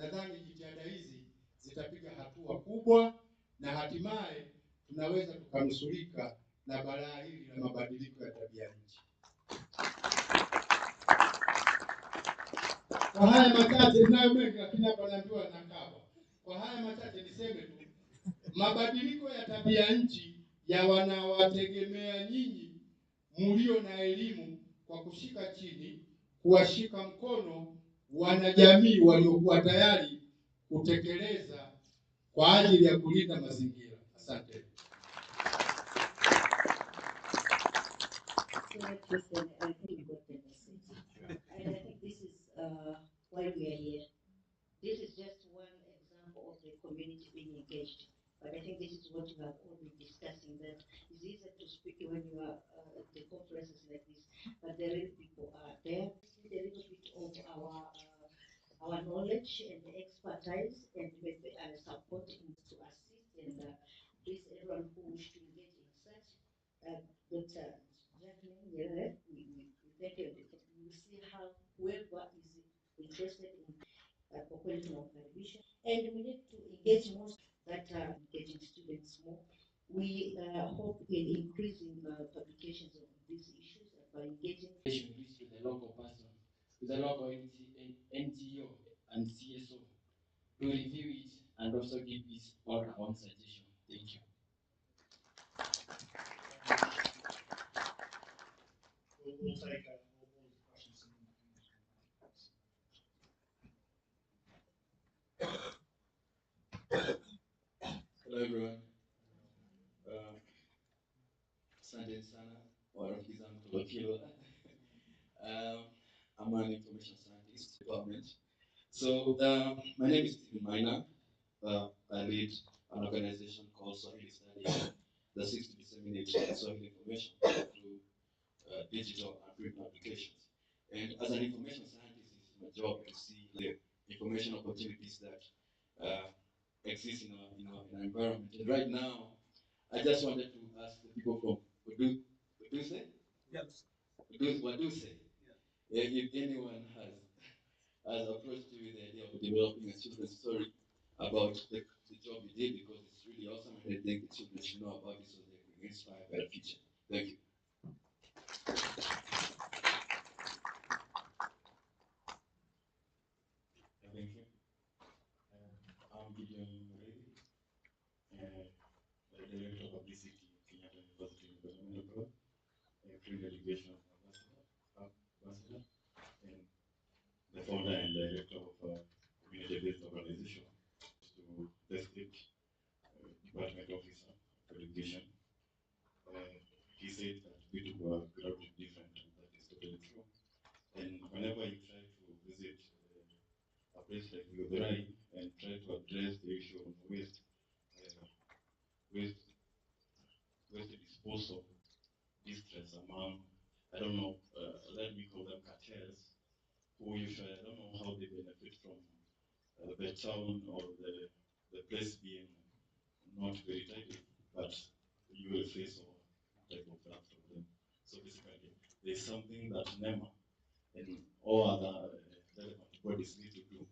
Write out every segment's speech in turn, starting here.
nadhani jitihada hizi zitapiga hatua kubwa na hatimaye tunaweza tukanusurika na balaa hili la mabadiliko ya tabia nchi. Kwa haya machache, ninayo mengi lakini hapa naambiwa nakaba. Kwa haya machache niseme tu, mabadiliko ya tabia nchi ya wanawategemea nyinyi mlio na elimu kwa kushika chini, kuwashika mkono wanajamii waliokuwa tayari kutekeleza kwa ajili ya kulinda mazingira. Asante. I think you got the message. And I think this is why we are here. This is just one example of the community being engaged. But I think this is what you have all been discussing, that it's easier to speak when you are at the conferences like this, but the real people are there. A little bit of our knowledge and expertise and maybe support to assist, and please everyone who wish to engage in such, Dr. Jacqueline, we thank you. You will see how whoever is interested in population of vision, and we need to engage more that engaging students more. We hope in increasing publications of these issues by engaging with the local person, with the local NGO and CSO to review it and also give its all around suggestion. Thank you. We'll take all the questions. Hello everyone. Asante sana warafiki zangu tulokilo. I'm an information scientist department. So my name is Disemmination. I lead an organization called Swahili Study that seeks to disseminate Swahili information through digital and written applications. And as an information scientist, it's my job to see the information opportunities that exist in our environment. And right now, I just wanted to ask the people from Uduse? Yes. Waduse. Yeah. If anyone has approached you with the idea of developing a children's story about the job you did, because it's really awesome and I think the children should know about it so they can be inspired by the future. Thank you. Thank you. I'm Gideon Murray, the Director of Publicity at Kenyatta University Environmental Board, Free Education Ambassador, and the founder and director of a community-based organization to the state department officer for education. He said that we took a ground different, and that is totally true. And whenever you try to visit a place like Yoberai and try to address the issue of waste disposal, distress among, I don't know, let me call them cartels, who usually, I don't know how they benefit from the town or the place being not very tidy, but you will face all type of that from them. So basically, there's something that NEMA and all other relevant bodies need to do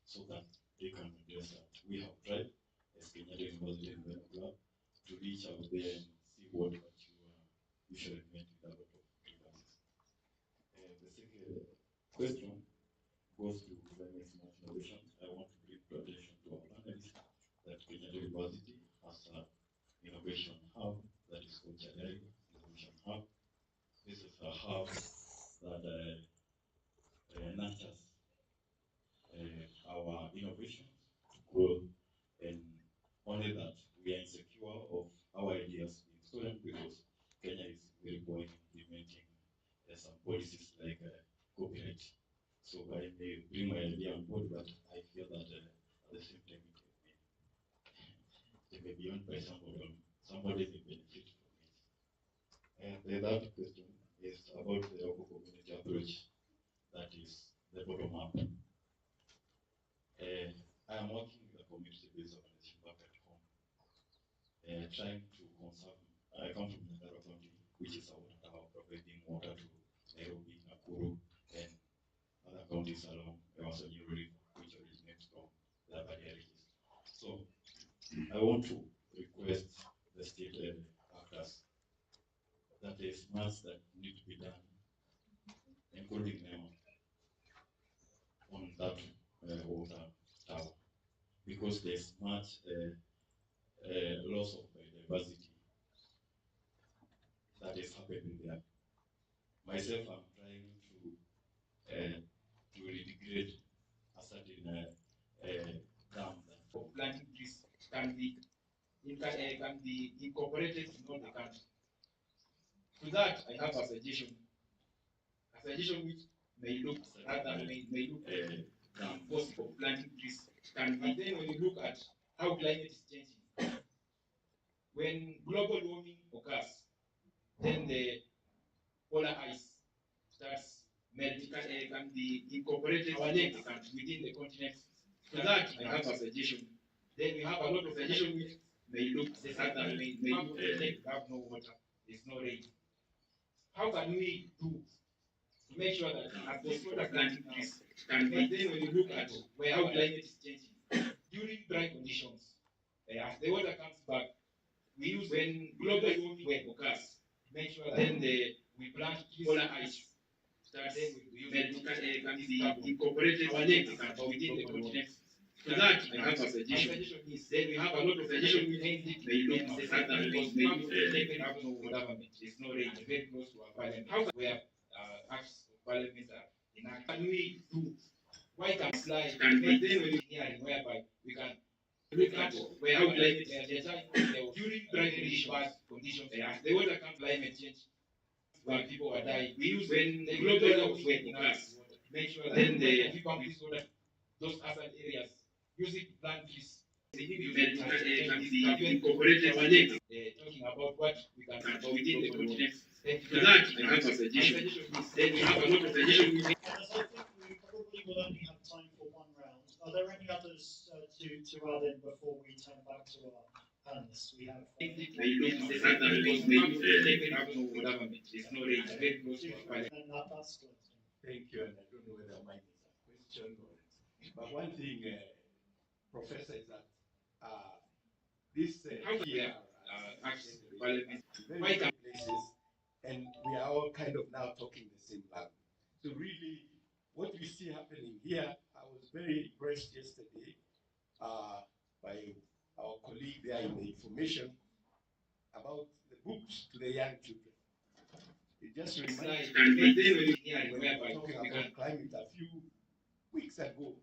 so that they can address that. We have tried, as Kenyatta University Environmental Club, to reach out there and see what you usually met with a lot of grievances. The second question goes to climate smart innovation. I want to bring to attention to our panelists that Kenyatta University has an innovation hub that is called Chadai Innovation Hub. This is a hub that nurtures our innovations to grow, and only that we are insecure of our ideas being stolen because Kenya is very poor in implementing some policies like copyright. So I may bring my idea on board, but I feel that at the same time it may be owned by somebody may benefit from it. And the third question is about the local community approach, that is the bottom up. I am working with a community-based organization back at home, trying to conserve. I come from Nyandarua County, which is a water tower providing water to Nairobi, Nakuru, and other counties along the River, which originates from So I want to request the state actors that there's much that need to be done, including NEMA, on that water tower, because there's much loss of biodiversity that is happening there. Myself, I'm trying to reintegrate a certain dam that planting trees can be incorporated in all the country. To that, I have a suggestion which may look impossible. Planting trees can be. Then when you look at how climate is changing, when global warming occurs, then the polar ice starts melting. Can be incorporated within the continent. To that, I have a suggestion. Then we have a lot of suggestions which may look the fact that may look like we have no water, there's no rain. How can we do to make sure that as this water planting trees can be? Then when you look at where how climate is changing during dry conditions, as the water comes back, we use when global warming occurs, make sure that then we plant trees polar ice. Then we can be incorporated within the continent. To that, I have a suggestion. Is then we have a lot of suggestions which may look the fact that we have no government, there's no rain, very close to our parliament. How where acts of parliament are enacted? Can we do? Why can slide? Can we then when hearing whereby we can look at where how climate is during dry conditions, the water can climate change where people are dying. We use when the global warming occurs, make sure that then we pump this water, those hazard areas, using plant trees. Can be incorporated talking about what we can do within the continent. To that, I have a suggestion. Then we have a lot of suggestions. As I think we probably will only have time for one round. Are there any others to add in before we turn back to our panelists? We have. And that's good. Thank you, and I don't know whether mine is a question or but one thing, Professor, is that this here very places, and we are all kind of now talking the same language. So really, what we see happening here, I was very impressed yesterday by our colleague there in the information about the books to the young children. It just reminds me when we were talking about climate a few weeks ago,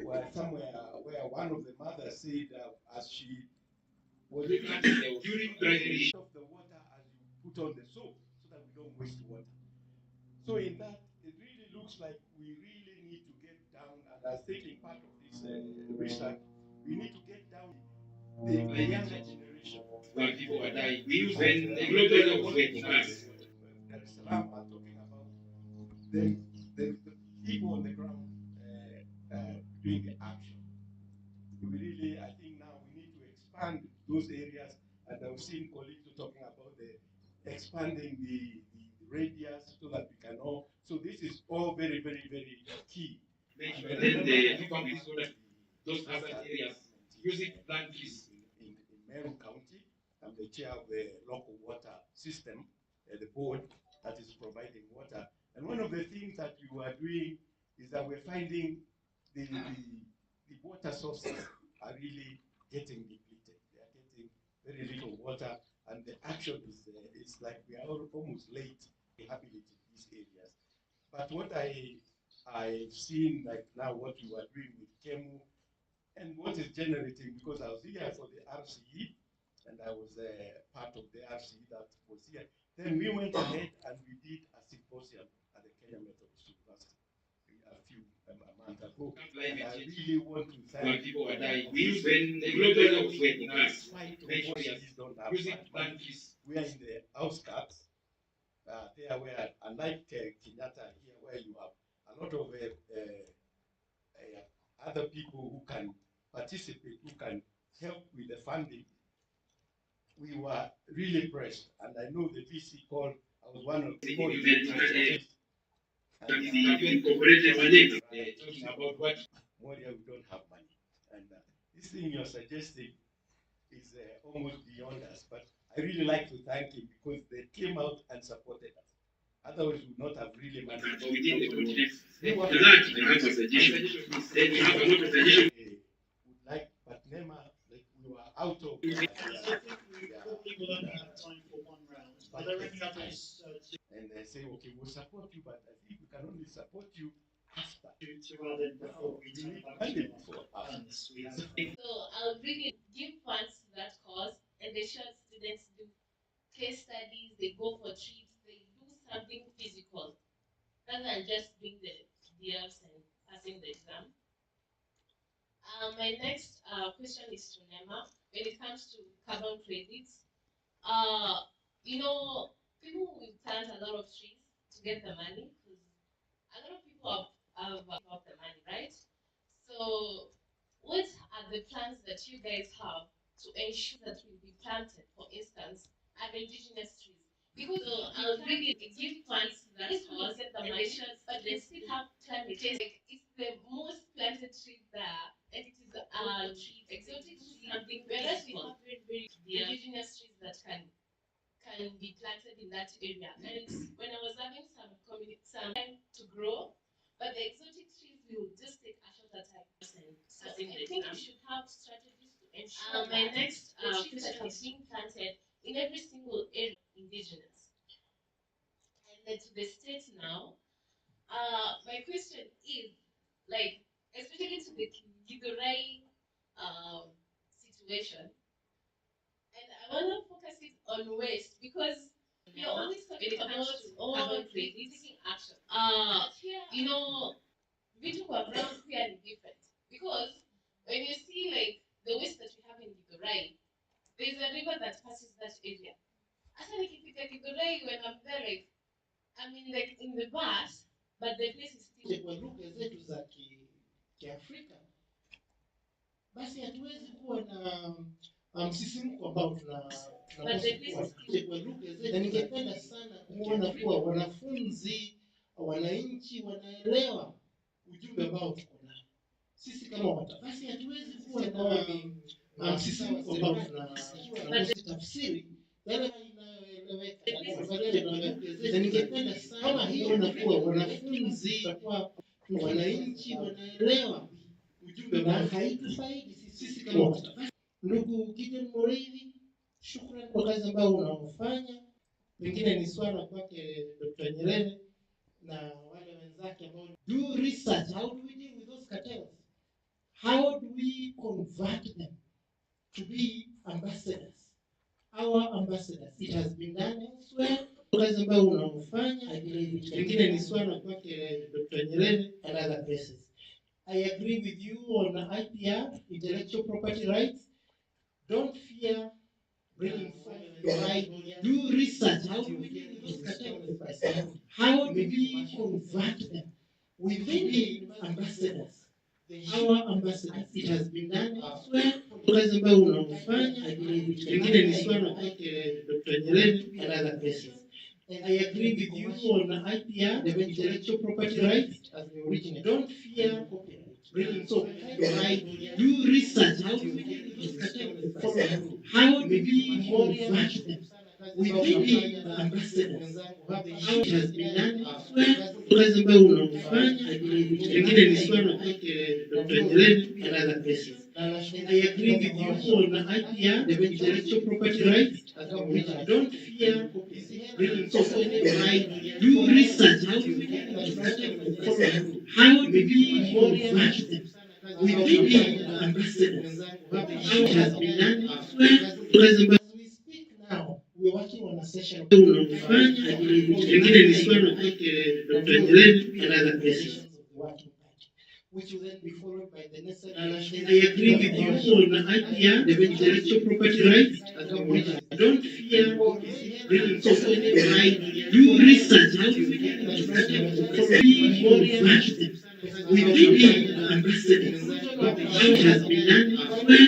where somewhere where one of the mothers said as she was during dry of the water as you put on the soap so that we don't waste water. So in that, it really looks like we really need to get down, and I was thinking part of this research, we need to get down the younger generation. Where people are dying. We use when the global warming occurs. Dar es Salaam are talking about the people on the ground doing the action. We really, I think now we need to expand those areas, and I've seen colleagues talking about the expanding the radius so that we can all. So this is all very, very, very key. Make sure then those hazard areas using plant trees. In Meru County, I'm the chair of the local water system, the board that is providing water. And one of the things that we were doing is that we're finding the water sources are really getting depleted. They are getting very little water, and the action is it's like we are almost late rehabilitating these areas. But what I've seen, like now what you are doing with Kemu, and what is generating, because I was here for the RCE, and I was part of the RCE that was here. Then we went ahead and we did a symposium at the Kenya Methodist University a few a month ago. And I really want to thank people are dying. We use when the global warming occurs. We are in the outskirts, there where, unlike Kenyatta here, where you have a lot of other people who can participate, who can help with the funding. We were really pressed, and I know the VC called. I was one of the talking about what Moria, we don't have money, and this thing you're suggesting is almost beyond us. But I really like to thank him because they came out and supported us. Otherwise, we would not have really managed. But within the context of that, I have a suggestion. Then we have another suggestion. Would like, but Nema, like we were out of. I think we probably will only have time for one round. Are there any others And they say, okay, we'll support you, but I think we can only support you after. to add in before we turn back to our panelists? We have So I'll really give funds to that cause, and they show students do case studies, they go for trips, they do something physical, rather than just doing the PDFs and passing the exam. My next question is to Nema. When it comes to carbon credits, you know, people will plant a lot of trees to get the money, because a lot of people have the money, right? So what are the plans that you guys have to ensure that will be planted, for instance, are indigenous trees? Because I'll really give funds to that cause, get the money, but they still have climate change. Like, it's the most planted tree there, and it is exotic tree, something, whereas we have very indigenous trees that can be planted in that area. And when I was having some time to grow, but the exotic trees will just take a shorter time. So I think we should have strategies to ensure my next question is being planted in every single area indigenous. And then to the state now, my question is, like, especially to the Gidurai situation, and I want to focus it on waste, because we are always talking about carbon credits, taking action. Here, you know, vitu kwa ground pia ni different, because when you see like the waste that we have in Githurai, there is a river that passes that area. Hasa nikifika Githurai, when I'm there, like, I mean, like in the bus, but the place is still. Kwa lugha zetu za Kiafrika, basi hatuwezi kuwa na msisimko ambao tunapaswa kuwa kwa lugha zetu. Na ningependa sana kuona kuwa wanafunzi, wananchi wanaelewa ujumbe ambao tuko nao. Sisi kama watafasi hatuwezi kuwa na msisimko ambao tunatafsiri yale inayoeleweka. Na ningependa sana kuona kuwa wanafunzi, wananchi wanaelewa ujumbe na haitufaidi sisi kama watafasi. Ndugu Gideon Moreithi, shukrani kwa kazi ambayo unaofanya. Pengine ni swala kwake Dr. Nyerere na wale wenzake ambao do research. How do we deal with those cartels? How do we convert them to be ambassadors? Our ambassadors. It has been done elsewhere. Kazi ambayo unaofanya, pengine ni swala kwake Dr. Nyerere and other places. I agree with you on IPR, intellectual property rights. Don't fear bringing forward your right. Do research. How do we deal with those cartels? How do we convert them within ambassadors? Our ambassadors. It has been done elsewhere. Kazi ambayo unaofanya, pengine ni swala kwake Dr. Nyerere and other places. And I agree with you on IPR, the intellectual property rights as the original. Don't fear copyright. Bringing so right. Do research. How do we deal with those cartels? How do we convert them within ambassadors? It has been done elsewhere. Kazi ambayo unaofanya, pengine ni swala kwake Dr. Nyerere and other places. And I agree with you on IPR, the intellectual property rights as the original. Don't fear bringing so right. Do research. How do we deal with those cartels? How do we convert them within ambassadors? It has been done elsewhere. As we speak now, we're working on a session of unafanya, pengine ni swala kwake Dr. Nyerere and other places, which will then be followed by the necessary. And I agree with you on IPR, the intellectual property rights as the original. Don't fear bringing so right. Do research. How do we deal with those cartels? Within ambassadors. It has been done elsewhere.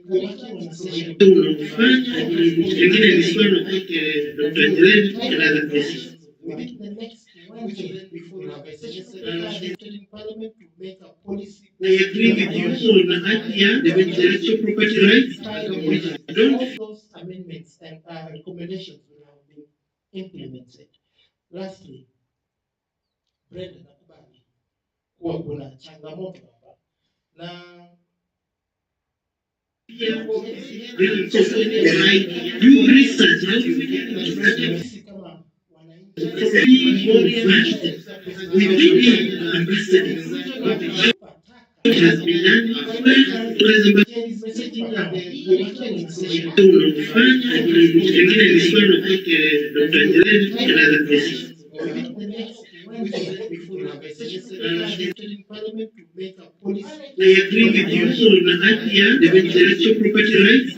We're working on a session of unafanya, pengine ni swala kwake Dr. Nyerere and other places. Within the next 1 which was read before in our session in Parliament to make a policy. I agree with you. So, the intellectual property rights, all those amendments and recommendations will have been implemented. Lastly, Brenda, nakubali kuwa kuna changamoto hapa na do research. How do we get sisi kama has been done in Parliament to make a policy. I agree with you. So, the intellectual property rights,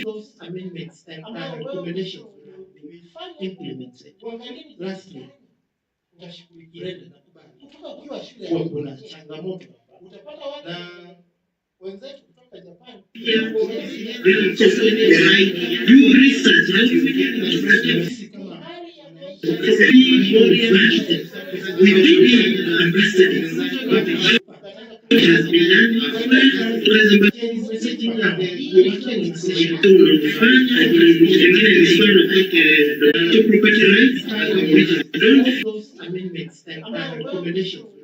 all those amendments and recommendations will have been implemented. Lastly, Brenda, nakubali kuwa kuna changamoto na wenzetu kutoka Japan do research. How do we get sisi kama has been done all those amendments and recommendations